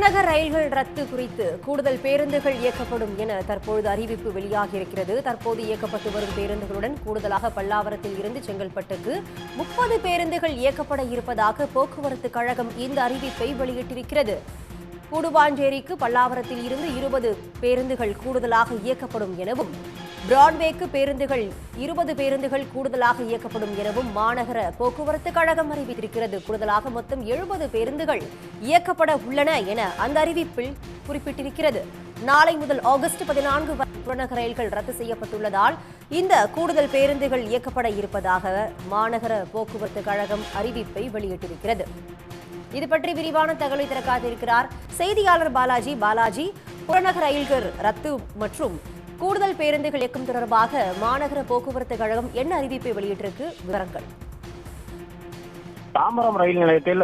புறநகர் ரயில்கள் ரத்து குறித்து கூடுதல் பேருந்துகள் இயக்கப்படும் என தற்போது அறிவிப்பு வெளியாகியிருக்கிறது. தற்போது இயக்கப்பட்டு வரும் பேருந்துகளுடன் கூடுதலாக பல்லாவரத்தில் இருந்து செங்கல்பட்டுக்கு 30 பேருந்துகள் இயக்கப்பட இருப்பதாக போக்குவரத்து கழகம் இந்த அறிவிப்பை வெளியிட்டிருக்கிறது. கூடுவாஞ்சேரிக்கு பல்லாவரத்தில் இருந்து 20 பேருந்துகள் கூடுதலாக இயக்கப்படும் எனவும், பிராட்வேக்கு 20 பேருந்துகள் கூடுதலாக இயக்கப்படும் எனவும் மாநகர போக்குவரத்து கழகம் அறிவித்திருக்கிறது. கூடுதலாக மொத்தம் 70 பேருந்துகள் இயக்கப்பட உள்ளன என அந்த அறிவிப்பில் குறிப்பிட்டிருக்கிறது. நாளை முதல் ஆகஸ்ட் 14 வரை புறநகர் ரயில்கள் ரத்து செய்யப்பட்டுள்ளதால் இந்த கூடுதல் பேருந்துகள் இயக்கப்பட இருப்பதாக மாநகர போக்குவரத்து கழகம் அறிவிப்பை வெளியிட்டிருக்கிறது. இது பற்றி விரிவான தகவலை தர காத்திருக்கிறார் செய்தியாளர் பாலாஜி. புறநகர் ரயில்கள் ரத்து மற்றும் கூடுதல் பேருந்துகள் இயக்கம் தொடர்பாக மாநகர போக்குவரத்து கழகம் என்ன அறிவிப்பை வெளியிட்டிருக்கு? விவரங்கள். தாம்பரம் ரயில் நிலையத்தில்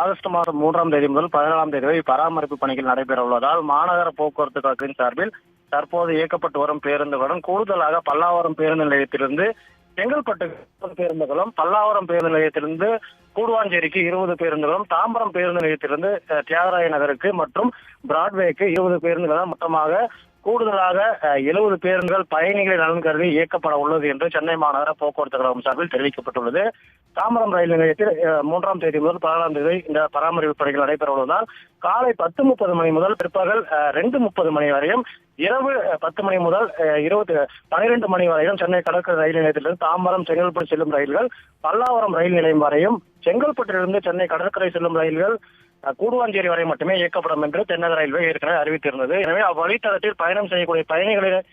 ஆகஸ்ட் மாதம் 3ஆம் தேதி முதல் 14ஆம் தேதி வரை பராமரிப்பு பணிகள் நடைபெற உள்ளதால் மாநகர போக்குவரத்து கழகத்தின் சார்பில் தற்போது இயக்கப்பட்டு வரும் பேருந்துகளுடன் கூடுதலாக பல்லாவரம் பேருந்து நிலையத்திலிருந்து செங்கல்பட்டு பேருந்துகளும், பல்லாவரம் பேருந்து நிலையத்திலிருந்து கூடுவாஞ்சேரிக்கு 20 பேருந்துகளும், தாம்பரம் பேருந்து நிலையத்திலிருந்து தியாகராய நகருக்கு மற்றும் பிராட்வேக்கு 20 பேருந்துகளும் மொத்தமாக கூடுதலாக 70 பேருந்துகள் பயணிகளின் நலன் கருதி இயக்கப்பட உள்ளது என்று சென்னை மாநகர போக்குவரத்து கழகம் சார்பில் தெரிவிக்கப்பட்டுள்ளது. தாம்பரம் ரயில் நிலையத்தில் 3ஆம் தேதி முதல் 14ஆம் தேதி இந்த பராமரிப்பு பணிகள் நடைபெற உள்ளதால் காலை 10:30 மணி முதல் பிற்பகல் 2:30 மணி வரையும், இரவு 10 மணி முதல் 12 மணி வரையும் சென்னை கடற்கரை ரயில் நிலையத்திலிருந்து தாம்பரம் செங்கல்பட்டு செல்லும் ரயில்கள், பல்லாவரம் ரயில் நிலையம் வரையும், செங்கல்பட்டிலிருந்து சென்னை கடற்கரை செல்லும் ரயில்கள் கூடுவாஞ்சேரி வரை மட்டுமே இயக்கப்படும் என்று தென்னக ரயில்வே ஏற்கனவே அறிவித்திருந்தது. எனவே அவ்வழித்தடத்தில் பயணம் செய்யக்கூடிய பயணிகளின்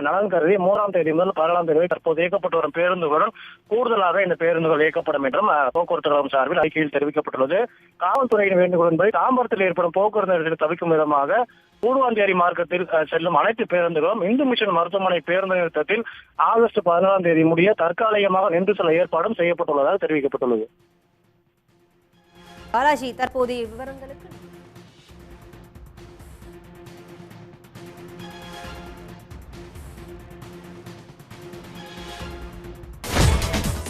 நலன் கருதி 3ஆம் தேதி முதல் 14ஆம் தேதி தற்போது இயக்கப்பட்டு வரும் பேருந்துகளுடன் கூடுதலாக இந்த பேருந்துகள் இயக்கப்படும் என்றும் போக்குவரத்து கழகம் சார்பில் அறிக்கையில் தெரிவிக்கப்பட்டுள்ளது. காவல்துறையின் வேண்டுகோளின்படி தாம்பரத்தில் ஏற்படும் போக்குவரத்து நெரிசலை தவிர்க்கும் விதமாக கூடுவாஞ்சேரி மார்க்கத்தில் செல்லும் அனைத்து பேருந்துகளும் இந்து மிஷன் மருத்துவமனை பேருந்து நிறுத்தத்தில் ஆகஸ்ட் 14ஆம் தேதி முடிய தற்காலிகமாக நின்று செல்ல ஏற்பாடும் செய்யப்பட்டுள்ளதாக தெரிவிக்கப்பட்டுள்ளது. பாலாஜி, தற்போதைய விவரங்களுக்கு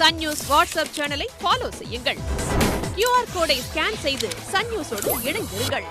சன் நியூஸ் வாட்ஸ்அப் சேனலை ஃபாலோ செய்யுங்கள். QR கோடை ஸ்கேன் செய்து சன் நியூஸோடு இணைந்திருங்கள்.